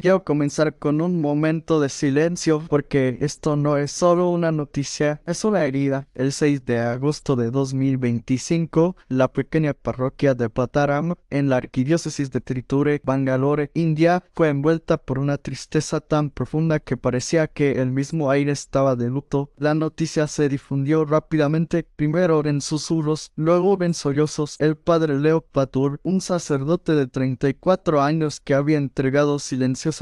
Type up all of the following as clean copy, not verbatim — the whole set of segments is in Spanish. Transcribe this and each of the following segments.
quiero comenzar con un momento de silencio porque esto no es solo una noticia, es una herida. El 6 de agosto de 2025, la pequeña parroquia de Pataram, en la arquidiócesis de Triture, Bangalore, India, fue envuelta por una tristeza tan profunda que parecía que el mismo aire estaba de luto. La noticia se difundió rápidamente, primero en susurros, luego en sollozos. El padre Leo Patur, un sacerdote de 34 años que había entregado silenciosamente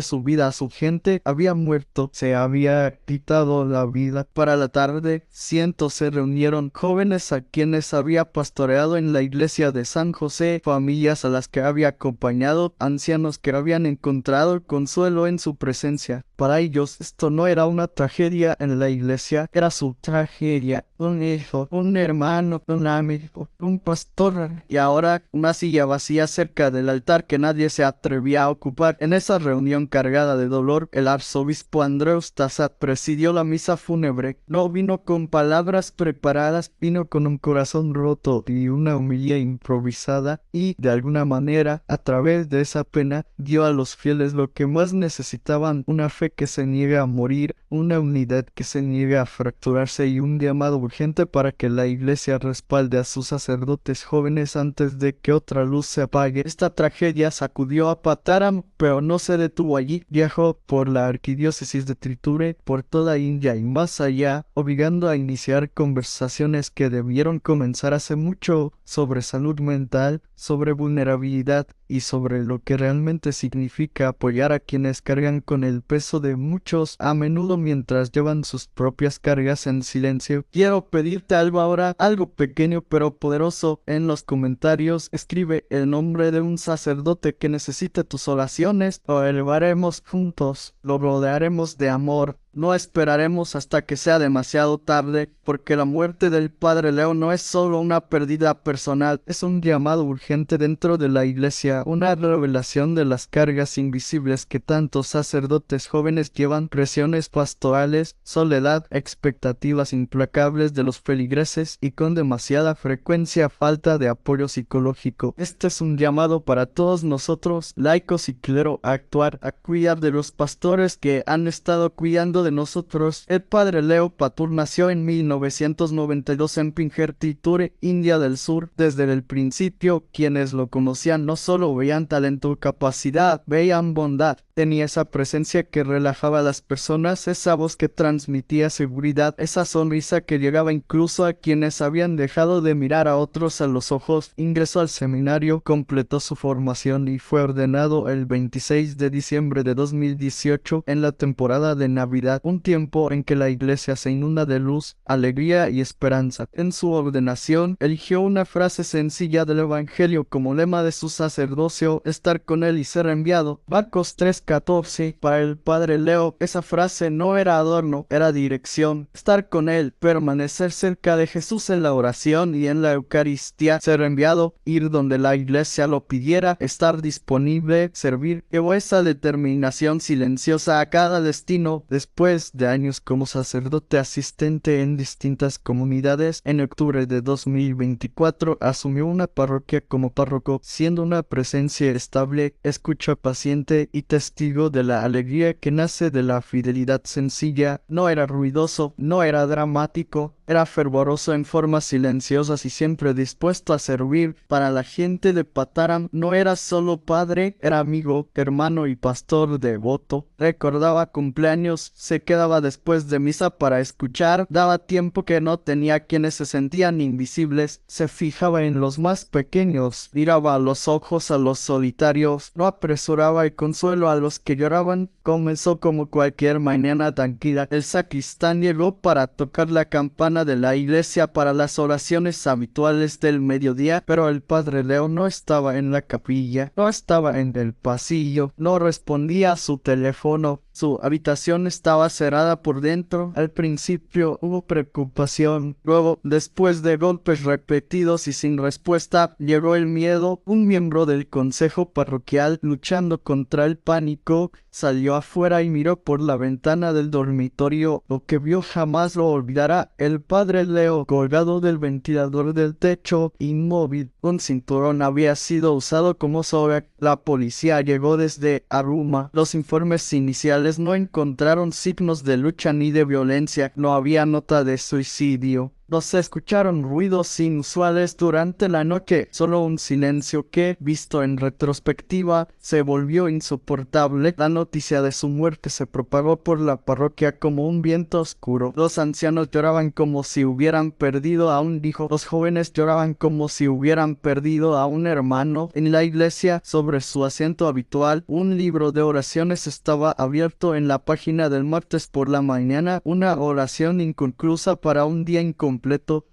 su vida a su gente, había muerto, se había quitado la vida. Para la tarde, cientos se reunieron, jóvenes a quienes había pastoreado en la iglesia de San José, familias a las que había acompañado, ancianos que habían encontrado consuelo en su presencia. Para ellos, esto no era una tragedia en la iglesia, era su tragedia. Un hijo, un hermano, un amigo, un pastor. Y ahora una silla vacía cerca del altar que nadie se atrevía a ocupar. En esa reunión cargada de dolor, el arzobispo Andreus Tassat presidió la misa fúnebre. No vino con palabras preparadas, vino con un corazón roto y una humildad improvisada, y de alguna manera, a través de esa pena, dio a los fieles lo que más necesitaban: una fe que se niega a morir, una unidad que se niega a fracturarse y un llamado urgente para que la iglesia respalde a sus sacerdotes jóvenes antes de que otra luz se apague. Esta tragedia sacudió a Pataram, pero no se detuvo allí. Viajó por la arquidiócesis de Triture, por toda India y más allá, obligando a iniciar conversaciones que debieron comenzar hace mucho sobre salud mental, sobre vulnerabilidad y sobre lo que realmente significa apoyar a quienes cargan con el peso de muchos, a menudo mientras llevan sus propias cargas en silencio. Quiero pedirte algo ahora, algo pequeño pero poderoso. En los comentarios escribe el nombre de un sacerdote que necesite tus oraciones. Lo elevaremos juntos, lo rodearemos de amor. No esperaremos hasta que sea demasiado tarde, porque la muerte del padre Leo no es solo una pérdida personal, es un llamado urgente dentro de la iglesia, una revelación de las cargas invisibles que tantos sacerdotes jóvenes llevan: presiones pastorales, soledad, expectativas implacables de los feligreses y con demasiada frecuencia falta de apoyo psicológico. Este es un llamado para todos nosotros, laicos y clero, a actuar, a cuidar de los pastores que han estado cuidando de nosotros. El padre Leo Patur nació en 1992 en Pinjir, Triture, India del Sur. Desde el principio, quienes lo conocían no solo veían talento o capacidad, veían bondad. Tenía esa presencia que relajaba a las personas, esa voz que transmitía seguridad, esa sonrisa que llegaba incluso a quienes habían dejado de mirar a otros a los ojos. Ingresó al seminario, completó su formación y fue ordenado el 26 de diciembre de 2018 en la temporada de Navidad, un tiempo en que la iglesia se inunda de luz, alegría y esperanza. En su ordenación, eligió una frase sencilla del Evangelio como lema de su sacerdocio: estar con él y ser enviado. Marcos 3:14. Para el padre Leo, esa frase no era adorno, era dirección. Estar con él, permanecer cerca de Jesús en la oración y en la Eucaristía, ser enviado, ir donde la iglesia lo pidiera, estar disponible, servir. Llevó esa determinación silenciosa a cada destino. Después de años como sacerdote asistente en distintas comunidades, en octubre de 2024 asumió una parroquia como párroco, siendo una presencia estable, escucha paciente y testigo de la alegría que nace de la fidelidad sencilla. No era ruidoso, no era dramático, era fervoroso en formas silenciosas y siempre dispuesto a servir. Para la gente de Pataram no era solo padre, era amigo, hermano y pastor devoto. Recordaba cumpleaños, se quedaba después de misa para escuchar, daba tiempo que no tenía quienes se sentían invisibles, se fijaba en los más pequeños, miraba a los ojos a los solitarios, no apresuraba el consuelo a los que lloraban. Comenzó como cualquier mañana tranquila. El sacristán llegó para tocar la campana de la iglesia para las oraciones habituales del mediodía, pero el padre Leo no estaba en la capilla, no estaba en el pasillo, no respondía a su teléfono. Su habitación estaba cerrada por dentro. Al principio hubo preocupación. Luego, después de golpes repetidos y sin respuesta, llegó el miedo. Un miembro del consejo parroquial, luchando contra el pánico, pánico, salió afuera y miró por la ventana del dormitorio. Lo que vio jamás lo olvidará. El padre Leo, colgado del ventilador del techo, inmóvil. Un cinturón había sido usado como soga. La policía llegó desde Aruma. Los informes iniciales no encontraron signos de lucha ni de violencia. No había nota de suicidio. No se escucharon ruidos inusuales durante la noche, solo un silencio que, visto en retrospectiva, se volvió insoportable. La noticia de su muerte se propagó por la parroquia como un viento oscuro. Los ancianos lloraban como si hubieran perdido a un hijo. Los jóvenes lloraban como si hubieran perdido a un hermano. En la iglesia, sobre su asiento habitual, un libro de oraciones estaba abierto en la página del martes por la mañana, una oración inconclusa para un día incompleto.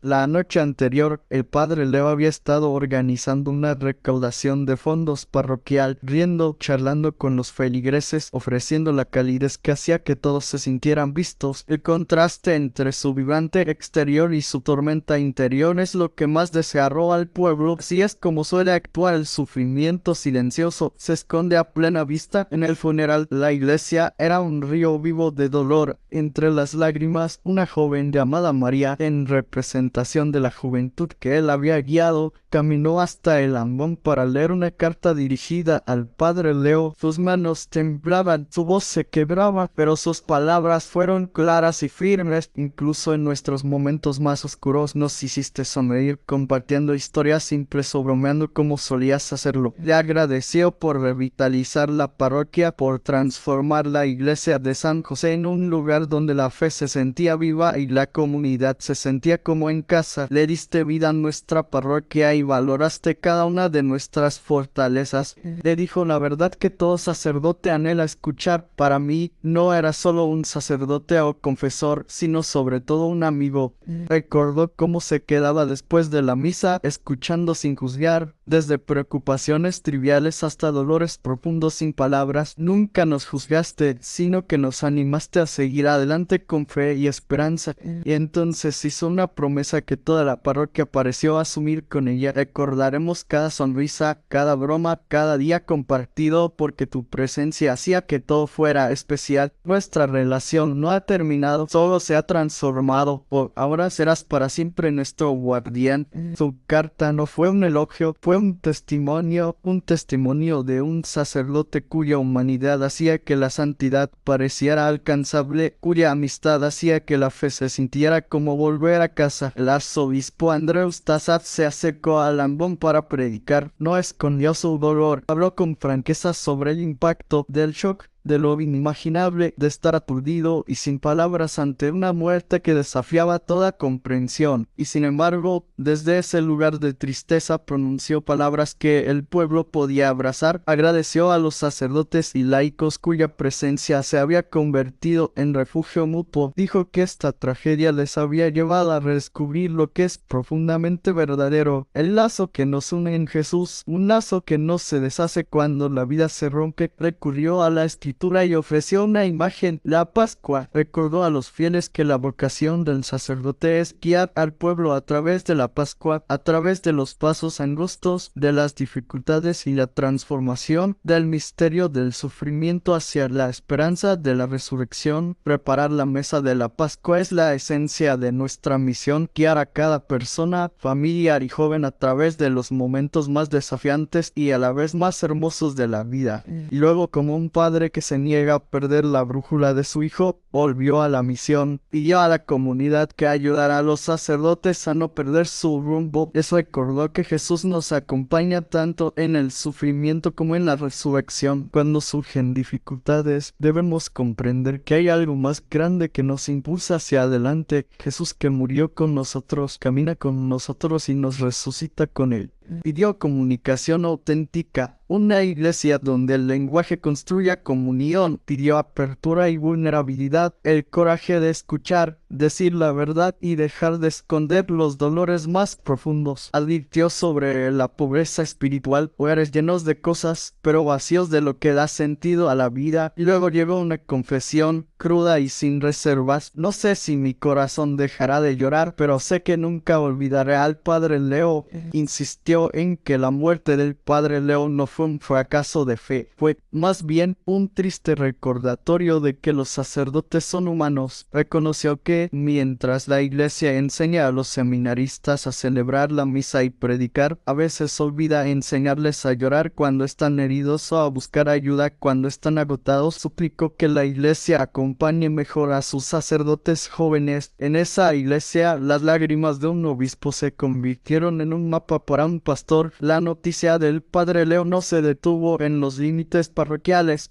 La noche anterior, el padre Leo había estado organizando una recaudación de fondos parroquial, riendo, charlando con los feligreses, ofreciendo la calidez que hacía que todos se sintieran vistos. El contraste entre su vibrante exterior y su tormenta interior es lo que más desgarró al pueblo. Así es como suele actuar el sufrimiento silencioso, se esconde a plena vista. En el funeral, la iglesia era un río vivo de dolor. Entre las lágrimas, una joven llamada María, en representación de la juventud que él había guiado, caminó hasta el ambón para leer una carta dirigida al padre Leo. Sus manos temblaban, su voz se quebraba, pero sus palabras fueron claras y firmes. Incluso en nuestros momentos más oscuros nos hiciste sonreír, compartiendo historias simples o bromeando como solías hacerlo. Le agradeció por revitalizar la parroquia, por transformar la iglesia de San José en un lugar donde la fe se sentía viva y la comunidad se sentía como en casa. Le diste vida a nuestra parroquia y valoraste cada una de nuestras fortalezas. Le dijo la verdad que todo sacerdote anhela escuchar. Para mí no era solo un sacerdote o confesor, sino sobre todo un amigo. Recordó cómo se quedaba después de la misa, escuchando sin juzgar, desde preocupaciones triviales hasta dolores profundos sin palabras. Nunca nos juzgaste, sino que nos animaste a seguir adelante con fe y esperanza. Y entonces hizo una promesa que toda la parroquia pareció asumir con ella. Recordaremos cada sonrisa, cada broma, cada día compartido, porque tu presencia hacía que todo fuera especial. Nuestra relación no ha terminado, solo se ha transformado. Por ahora serás para siempre nuestro guardián. Su carta no fue un elogio, fue un testimonio de un sacerdote cuya humanidad hacía que la santidad pareciera alcanzable, cuya amistad hacía que la fe se sintiera como volver a casa. El arzobispo Andreus Tassat se acercó al ambón para predicar. No escondió su dolor, habló con franqueza sobre el impacto del shock, de lo inimaginable de estar aturdido y sin palabras ante una muerte que desafiaba toda comprensión. Y sin embargo, desde ese lugar de tristeza pronunció palabras que el pueblo podía abrazar. Agradeció a los sacerdotes y laicos cuya presencia se había convertido en refugio mutuo. Dijo que esta tragedia les había llevado a redescubrir lo que es profundamente verdadero, el lazo que nos une en Jesús, un lazo que no se deshace cuando la vida se rompe. Recurrió a la escritura y ofreció una imagen, la Pascua. Recordó a los fieles que la vocación del sacerdote es guiar al pueblo a través de la Pascua, a través de los pasos angostos, de las dificultades y la transformación, del misterio del sufrimiento hacia la esperanza de la resurrección. Preparar la mesa de la Pascua es la esencia de nuestra misión, guiar a cada persona, familiar y joven a través de los momentos más desafiantes y a la vez más hermosos de la vida. Y luego, como un padre que se niega a perder la brújula de su hijo, volvió a la misión. Pidió a la comunidad que ayudara a los sacerdotes a no perder su rumbo. Les recordó que Jesús nos acompaña tanto en el sufrimiento como en la resurrección. Cuando surgen dificultades, debemos comprender que hay algo más grande que nos impulsa hacia adelante. Jesús, que murió con nosotros, camina con nosotros y nos resucita con él. Pidió comunicación auténtica, una iglesia donde el lenguaje construya comunión. Pidió apertura y vulnerabilidad, el coraje de escuchar, decir la verdad y dejar de esconder los dolores más profundos. Advirtió sobre la pobreza espiritual, lugares llenos de cosas, pero vacíos de lo que da sentido a la vida. Y luego llegó una confesión cruda y sin reservas. No sé si mi corazón dejará de llorar, pero sé que nunca olvidaré al padre Leo. Insistió insistió en que la muerte del padre Leo no fue un fracaso de fe, fue más bien un triste recordatorio de que los sacerdotes son humanos. Reconoció que mientras la iglesia enseña a los seminaristas a celebrar la misa y predicar, a veces olvida enseñarles a llorar cuando están heridos o a buscar ayuda cuando están agotados. Suplicó que la iglesia acompañe mejor a sus sacerdotes jóvenes. En esa iglesia, las lágrimas de un obispo se convirtieron en un mapa para un pastor. La noticia del padre Leo no se detuvo en los límites parroquiales.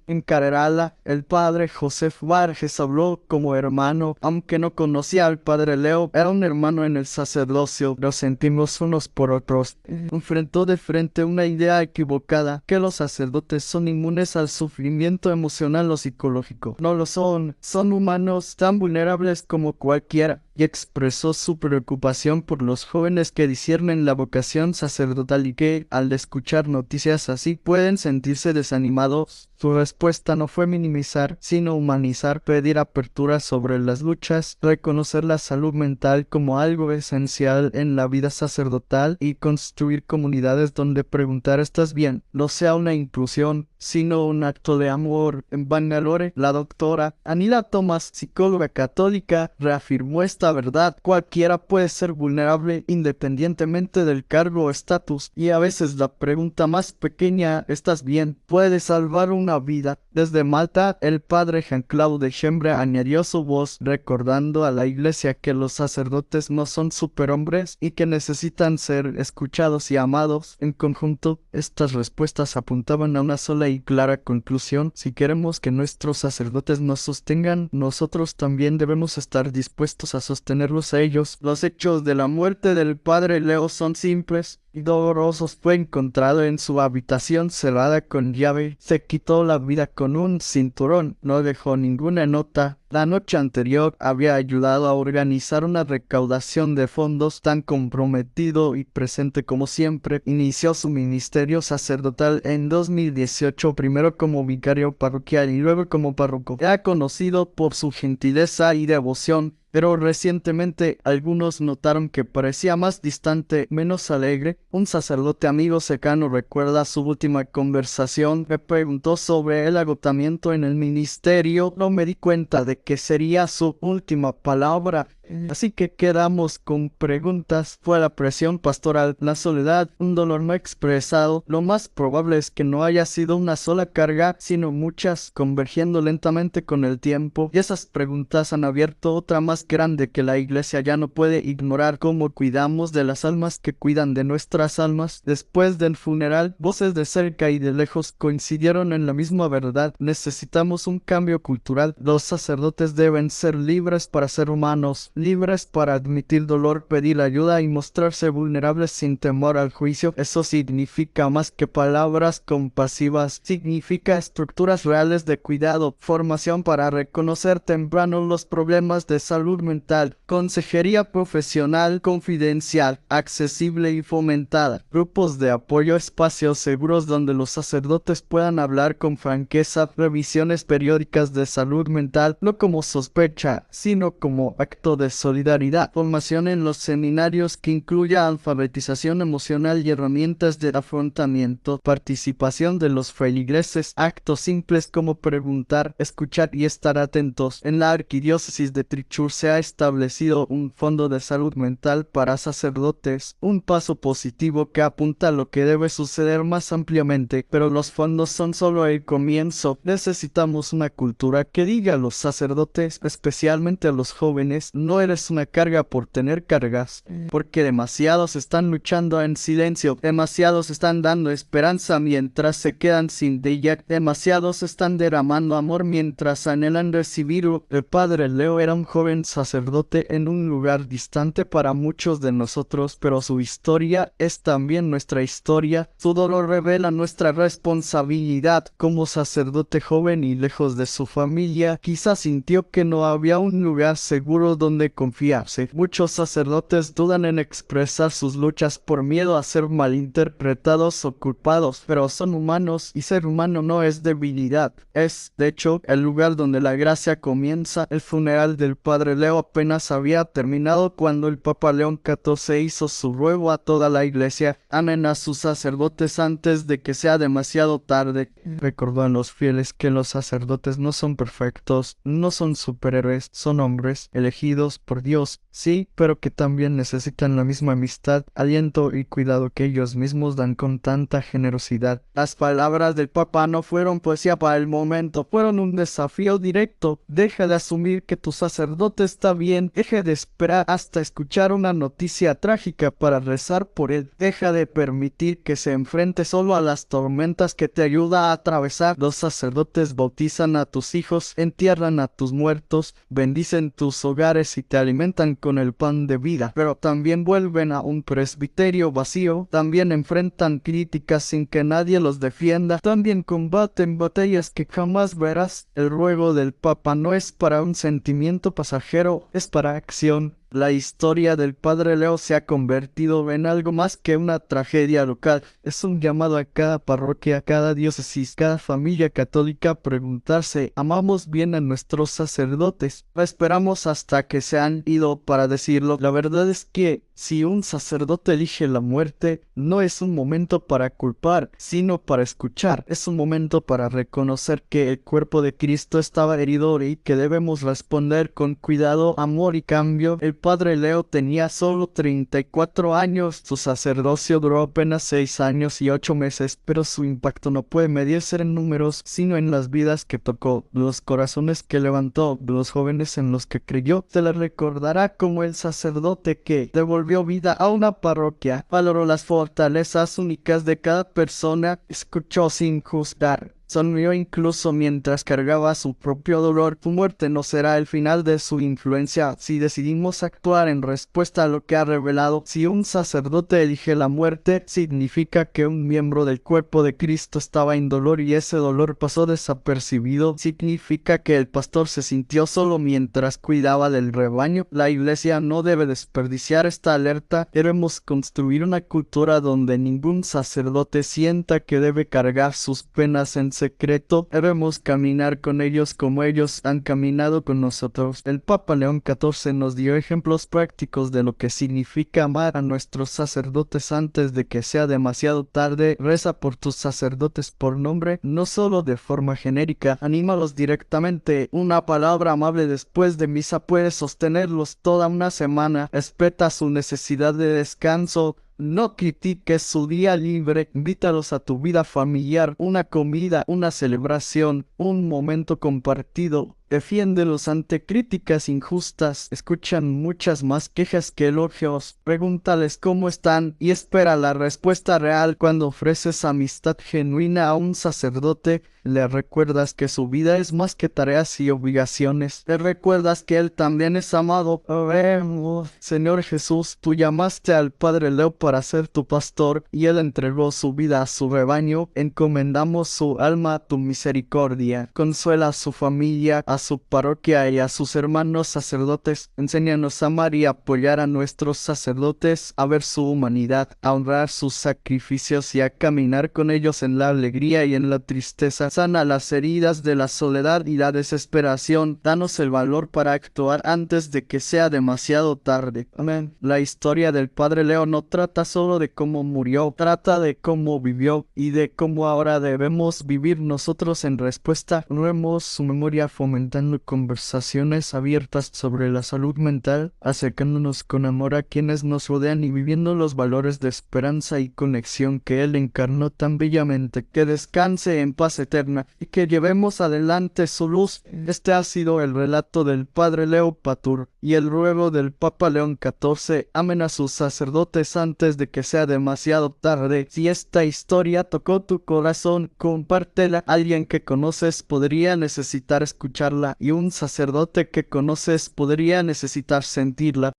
En Carerala, el padre Josef Vargas habló como hermano, aunque no conocía al padre Leo, era un hermano en el sacerdocio, nos sentimos unos por otros. Enfrentó de frente una idea equivocada, que los sacerdotes son inmunes al sufrimiento emocional o psicológico. No lo son, son humanos tan vulnerables como cualquiera. Y expresó su preocupación por los jóvenes que disciernen la vocación sacerdotal y que, al escuchar noticias así, pueden sentirse desanimados. Su respuesta no fue minimizar, sino humanizar, pedir apertura sobre las luchas, reconocer la salud mental como algo esencial en la vida sacerdotal y construir comunidades donde preguntar ¿estás bien? No sea una intrusión, sino un acto de amor. En Bangalore, la doctora Anila Thomas, psicóloga católica, reafirmó esta verdad. Cualquiera puede ser vulnerable independientemente del cargo o estatus, y a veces la pregunta más pequeña ¿estás bien? Puede salvar una vida. Desde Malta, el padre Jean-Claude Chembre añadió su voz, recordando a la iglesia que los sacerdotes no son superhombres y que necesitan ser escuchados y amados. En conjunto, estas respuestas apuntaban a una sola y clara conclusión: si queremos que nuestros sacerdotes nos sostengan, nosotros también debemos estar dispuestos a sostenerlos a ellos. Los hechos de la muerte del padre Leo son simples y dolorosos. Fue encontrado en su habitación cerrada con llave. Se quitó la vida con un cinturón. No dejó ninguna nota. La noche anterior había ayudado a organizar una recaudación de fondos. Tan comprometido y presente como siempre, inició su ministerio sacerdotal en 2018, primero como vicario parroquial y luego como párroco. Era conocido por su gentileza y devoción, pero recientemente algunos notaron que parecía más distante, menos alegre. Un sacerdote amigo cercano recuerda su última conversación. Me preguntó sobre el agotamiento en el ministerio. No me di cuenta de que sería su última palabra. Así que quedamos con preguntas. Fue la presión pastoral, la soledad, un dolor no expresado. Lo más probable es que no haya sido una sola carga, sino muchas, convergiendo lentamente con el tiempo. Y esas preguntas han abierto otra más grande que la iglesia ya no puede ignorar: cómo cuidamos de las almas que cuidan de nuestras almas. Después del funeral, voces de cerca y de lejos coincidieron en la misma verdad: necesitamos un cambio cultural. Los sacerdotes deben ser libres para ser humanos, libres para admitir dolor, pedir ayuda y mostrarse vulnerables sin temor al juicio. Eso significa más que palabras compasivas, significa estructuras reales de cuidado, formación para reconocer temprano los problemas de salud mental, consejería profesional confidencial, accesible y fomentada, grupos de apoyo, espacios seguros donde los sacerdotes puedan hablar con franqueza, revisiones periódicas de salud mental, no como sospecha, sino como acto de solidaridad, formación en los seminarios que incluya alfabetización emocional y herramientas de afrontamiento, participación de los feligreses, actos simples como preguntar, escuchar y estar atentos. En la arquidiócesis de Trichur se ha establecido un fondo de salud mental para sacerdotes, un paso positivo que apunta a lo que debe suceder más ampliamente, pero los fondos son solo el comienzo. Necesitamos una cultura que diga a los sacerdotes, especialmente a los jóvenes: no eres una carga por tener cargas, porque demasiados están luchando en silencio, demasiados están dando esperanza mientras se quedan sin ella, demasiados están derramando amor mientras anhelan recibirlo. El padre Leo era un joven sacerdote en un lugar distante para muchos de nosotros, pero su historia es también nuestra historia. Su dolor revela nuestra responsabilidad. Como sacerdote joven y lejos de su familia, quizás sintió que no había un lugar seguro donde puede confiarse. Muchos sacerdotes dudan en expresar sus luchas por miedo a ser malinterpretados o culpados, pero son humanos y ser humano no es debilidad. Es, de hecho, el lugar donde la gracia comienza. El funeral del padre Leo apenas había terminado cuando el Papa León XIV hizo su ruego a toda la iglesia: amen a sus sacerdotes antes de que sea demasiado tarde. Recordó a los fieles que los sacerdotes no son perfectos, no son superhéroes, son hombres elegidos por Dios, sí, pero que también necesitan la misma amistad, aliento y cuidado que ellos mismos dan con tanta generosidad. Las palabras del Papa no fueron poesía para el momento, fueron un desafío directo. Deja de asumir que tu sacerdote está bien, deja de esperar hasta escuchar una noticia trágica para rezar por él, deja de permitir que se enfrente solo a las tormentas que te ayuda a atravesar. Los sacerdotes bautizan a tus hijos, entierran a tus muertos, bendicen tus hogares y te alimentan con el pan de vida, pero también vuelven a un presbiterio vacío, también enfrentan críticas sin que nadie los defienda, también combaten batallas que jamás verás. El ruego del Papa no es para un sentimiento pasajero, es para acción. La historia del padre Leo se ha convertido en algo más que una tragedia local. Es un llamado a cada parroquia, a cada diócesis, cada familia católica a preguntarse: ¿amamos bien a nuestros sacerdotes? Esperamos hasta que se han ido para decirlo. La verdad es que si un sacerdote elige la muerte, no es un momento para culpar, sino para escuchar. Es un momento para reconocer que el cuerpo de Cristo estaba herido y que debemos responder con cuidado, amor y cambio. El padre Leo tenía solo 34 años, su sacerdocio duró apenas 6 años y 8 meses, pero su impacto no puede medirse en números, sino en las vidas que tocó, los corazones que levantó, los jóvenes en los que creyó. Se le recordará como el sacerdote que devolvió vida a una parroquia, valoró las fortalezas únicas de cada persona, escuchó sin juzgar. Sonrió incluso mientras cargaba su propio dolor. Su muerte no será el final de su influencia si decidimos actuar en respuesta a lo que ha revelado. Si un sacerdote elige la muerte, significa que un miembro del cuerpo de Cristo estaba en dolor y ese dolor pasó desapercibido. Significa que el pastor se sintió solo mientras cuidaba del rebaño. La iglesia no debe desperdiciar esta alerta. Debemos construir una cultura donde ningún sacerdote sienta que debe cargar sus penas en secreto. Debemos caminar con ellos como ellos han caminado con nosotros. El Papa León XIV nos dio ejemplos prácticos de lo que significa amar a nuestros sacerdotes antes de que sea demasiado tarde. Reza por tus sacerdotes por nombre, no solo de forma genérica. Anímalos directamente. Una palabra amable después de misa puede sostenerlos toda una semana. Respeta su necesidad de descanso. No critiques su día libre, invítalos a tu vida familiar, una comida, una celebración, un momento compartido. Defiéndelos ante críticas injustas. Escuchan muchas más quejas que elogios. Pregúntales cómo están y espera la respuesta real. Cuando ofreces amistad genuina a un sacerdote, le recuerdas que su vida es más que tareas y obligaciones. Le recuerdas que él también es amado. Oremos. Señor Jesús, tú llamaste al padre Leo para ser tu pastor y él entregó su vida a su rebaño. Encomendamos su alma a tu misericordia. Consuela a su familia, a su parroquia y a sus hermanos sacerdotes. Enséñanos a amar y apoyar a nuestros sacerdotes, a ver su humanidad, a honrar sus sacrificios y a caminar con ellos en la alegría y en la tristeza. Sana las heridas de la soledad y la desesperación. Danos el valor para actuar antes de que sea demasiado tarde. Amén. La historia del padre Leo no trata solo de cómo murió, trata de cómo vivió y de cómo ahora debemos vivir nosotros en respuesta. Honremos su memoria fomentando conversaciones abiertas sobre la salud mental, acercándonos con amor a quienes nos rodean y viviendo los valores de esperanza y conexión que él encarnó tan bellamente. Que descanse en paz eterna y que llevemos adelante su luz. Este ha sido el relato del padre Leo Patur y el ruego del Papa León XIV. Amen a sus sacerdotes antes de que sea demasiado tarde. Si esta historia tocó tu corazón, compártela. Alguien que conoces podría necesitar escucharla y un sacerdote que conoces podría necesitar sentirla.